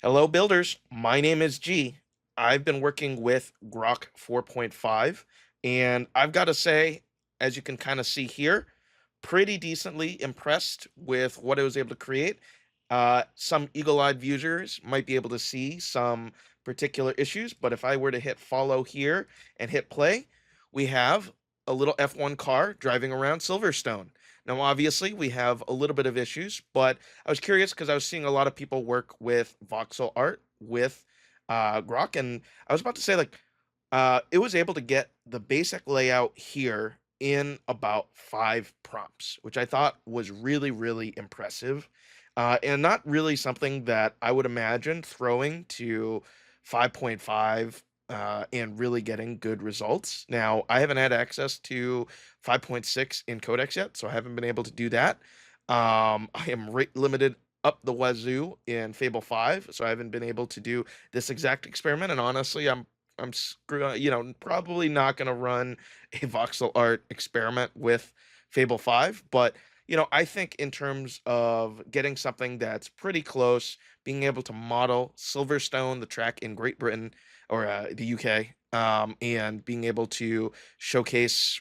Hello, builders. My name is G. I've been working with Grok 4.5, and I've got to say, as you can kind of see here, pretty decently impressed with what I was able to create. Some eagle-eyed users might be able to see some particular issues, but if I were to hit follow here and hit play, we have a little F1 car driving around Silverstone. Now, obviously, we have a little bit of issues, but I was curious because I was seeing a lot of people work with voxel art with Grok, and I was about to say it was able to get the basic layout here in about 5 prompts, which I thought was really, really impressive, and not really something that I would imagine throwing to 5.5 and really getting good results. Now, I haven't had access to 5.6 in Codex yet, so I haven't been able to do that. I am rate limited up the wazoo in Fable 5, so I haven't been able to do this exact experiment. And honestly, probably not going to run a voxel art experiment with Fable 5. But I think in terms of getting something that's pretty close, being able to model Silverstone, the track in Great Britain or the UK, and being able to showcase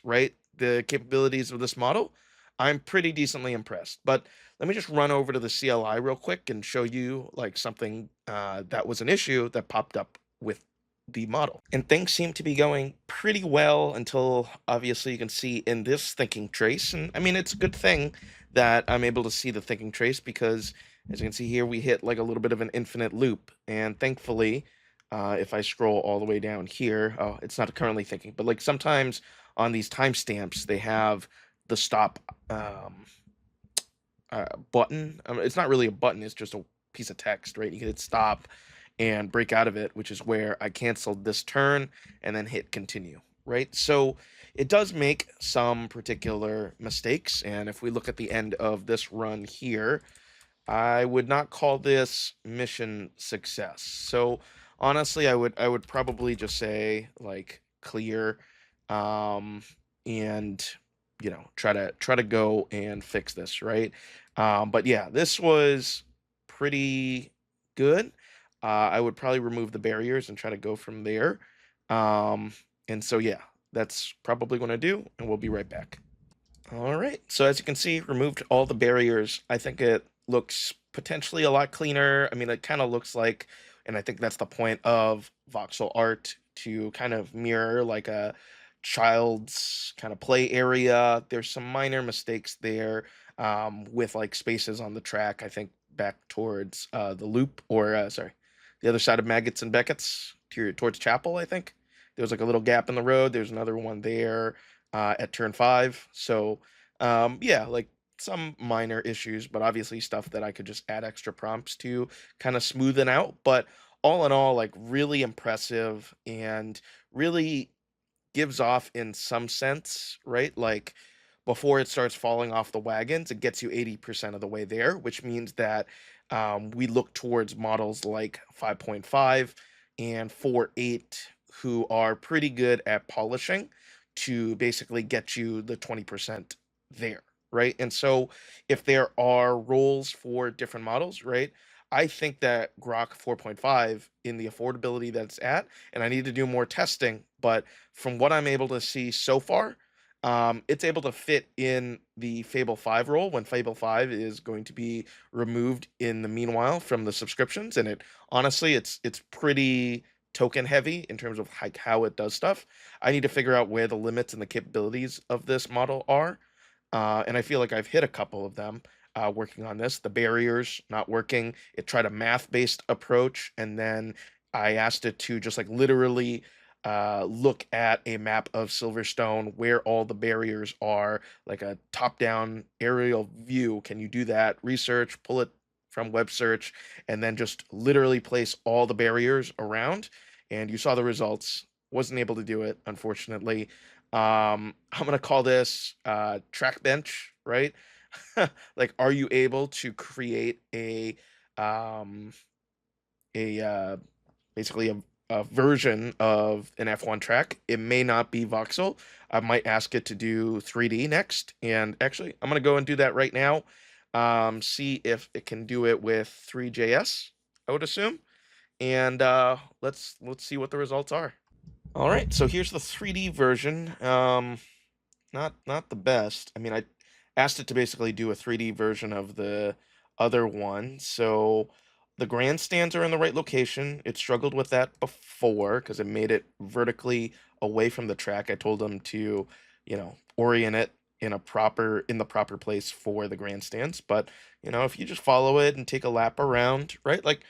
the capabilities of this model, I'm pretty decently impressed. But let me just run over to the CLI real quick and show you like something that was an issue that popped up with the model. And things seem to be going pretty well until obviously you can see in this thinking trace. And I mean, it's a good thing that I'm able to see the thinking trace because as you can see here, we hit like a little bit of an infinite loop. And thankfully, if I scroll all the way down here, oh, it's not currently thinking, but like sometimes on these timestamps, they have the stop button. It's not really a button, it's just a piece of text, right? You can hit stop and break out of it, which is where I canceled this turn and then hit continue, right? So it does make some particular mistakes. And if we look at the end of this run here, I would not call this mission success. So honestly, I would probably just say like clear, um, and try to go and fix this, right? But yeah, this was pretty good. I would probably remove the barriers and try to go from there. Um, and so yeah, that's probably what I do, and we'll be right back. All right. So as you can see, removed all the barriers. I think it looks potentially a lot cleaner. I mean, it kind of looks like, and I think that's the point of voxel art to kind of mirror like a child's kind of play area. There's some minor mistakes there with like spaces on the track. I think back towards the loop, or sorry, the other side of Maggots and Beckett's towards Chapel. I think there was like a little gap in the road. There's another one there at turn 5. So, yeah, like some minor issues, but obviously stuff that I could just add extra prompts to kind of smoothen out. But all in all, like really impressive and really gives off in some sense, right? Like before it starts falling off the wagons, it gets you 80% of the way there, which means that we look towards models like 5.5 and 4.8 who are pretty good at polishing to basically get you the 20% there, right? And so if there are roles for different models, right? I think that Grok 4.5 in the affordability that it's at, and I need to do more testing, but from what I'm able to see so far, it's able to fit in the Fable 5 role when Fable 5 is going to be removed in the meanwhile from the subscriptions. And it honestly, it's pretty token heavy in terms of like how it does stuff. I need to figure out where the limits and the capabilities of this model are. And I feel like I've hit a couple of them working on this. The barriers not working. It tried a math-based approach, and then I asked it to just like literally look at a map of Silverstone where all the barriers are, like a top-down aerial view. Can you do that? Research, pull it from web search, and then just literally place all the barriers around. And you saw the results. Wasn't able to do it, unfortunately. I'm gonna call this track bench, right? Like, are you able to create um, a basically a version of an F1 track? It may not be voxel. I might ask it to do 3D next, and actually, I'm gonna go and do that right now. See if it can do it with Three.js, I would assume. and let's see what the results are. All right, so here's the 3D version. Not the best. I mean, I asked it to basically do a 3D version of the other one. So the grandstands are in the right location. It struggled with that before because it made it vertically away from the track. I told them to, orient it in the proper place for the grandstands. But, if you just follow it and take a lap around, right? Like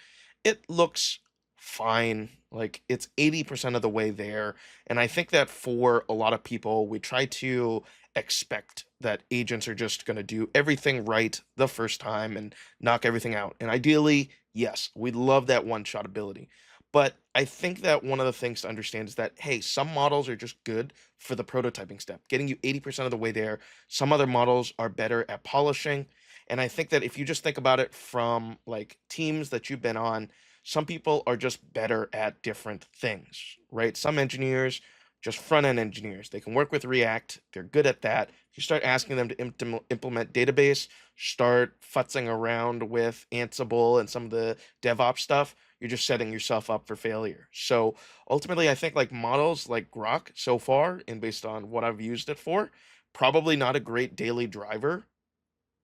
it looks fine. Like it's 80% of the way there. And I think that for a lot of people, we try to expect that agents are just going to do everything right the first time and knock everything out. And ideally, yes, we'd love that one shot ability. But I think that one of the things to understand is that, hey, some models are just good for the prototyping step, getting you 80% of the way there. Some other models are better at polishing. And I think that if you just think about it from like teams that you've been on, some people are just better at different things, right? Some engineers, just front end engineers, they can work with React, they're good at that. You start asking them to implement database, start futzing around with Ansible and some of the DevOps stuff, you're just setting yourself up for failure. So ultimately, I think like models like Grok so far, and based on what I've used it for, probably not a great daily driver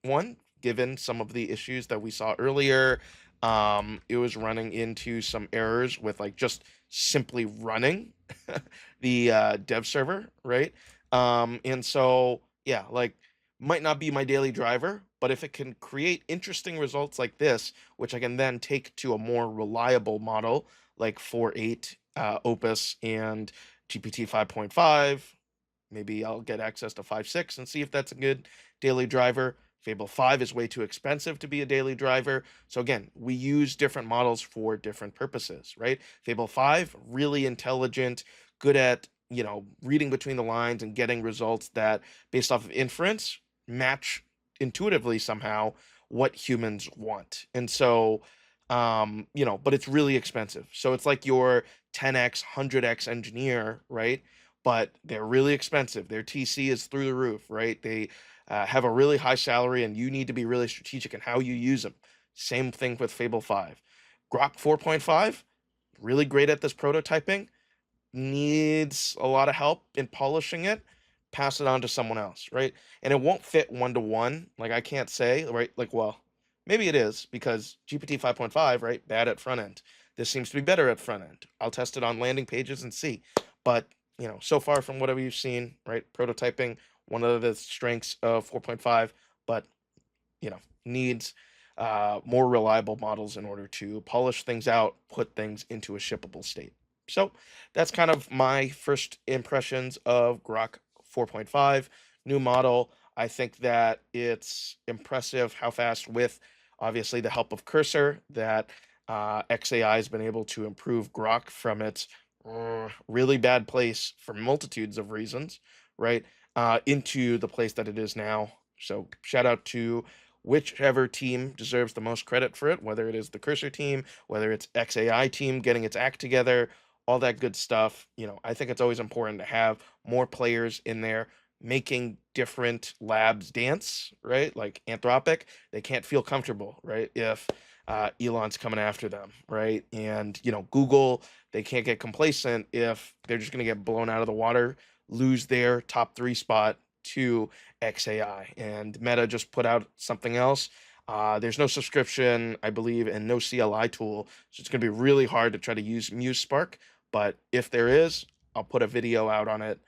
one, given some of the issues that we saw earlier. It was running into some errors with like just simply running the dev server, right? And so, yeah, like might not be my daily driver, but if it can create interesting results like this, which I can then take to a more reliable model like 4.8, Opus, and GPT 5.5, maybe I'll get access to 5.6 and see if that's a good daily driver. Fable 5 is way too expensive to be a daily driver. So again, we use different models for different purposes, right? Fable 5, really intelligent, good at, reading between the lines and getting results that based off of inference match intuitively somehow what humans want. And so but it's really expensive. So it's like your 10x, 100x engineer, right? But they're really expensive. Their TC is through the roof, right? They have a really high salary, and you need to be really strategic in how you use them. Same thing with Fable 5. Grok 4.5, really great at this prototyping, needs a lot of help in polishing it, pass it on to someone else, right? And it won't fit one to one. Like I can't say, right? Like, well, maybe it is because GPT 5.5, right? Bad at front end. This seems to be better at front end. I'll test it on landing pages and see. But, so far from whatever you've seen, right? Prototyping, one of the strengths of 4.5, but needs more reliable models in order to polish things out, put things into a shippable state. So that's kind of my first impressions of Grok 4.5, new model. I think that it's impressive how fast, with obviously the help of Cursor, that XAI has been able to improve Grok from its really bad place for multitudes of reasons, right? Into the place that it is now. So shout out to whichever team deserves the most credit for it, whether it is the Cursor team, whether it's XAI team getting its act together, all that good stuff. I think it's always important to have more players in there making different labs dance, right? Like Anthropic, they can't feel comfortable, right? If Elon's coming after them, right? And Google, they can't get complacent if they're just going to get blown out of the water, lose their top 3 spot to XAI. And Meta just put out something else. There's no subscription, I believe, and no CLI tool, so it's going to be really hard to try to use Muse Spark. But if there is, I'll put a video out on it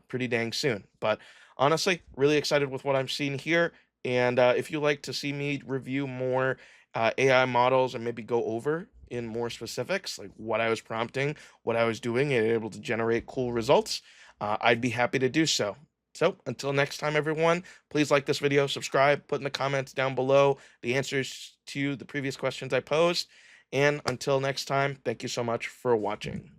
pretty dang soon. But honestly, really excited with what I'm seeing here. And if you like to see me review more AI models and maybe go over in more specifics, like what I was prompting, what I was doing, and able to generate cool results, I'd be happy to do so. So until next time, everyone, please like this video, subscribe, put in the comments down below the answers to the previous questions I posed. And until next time, thank you so much for watching.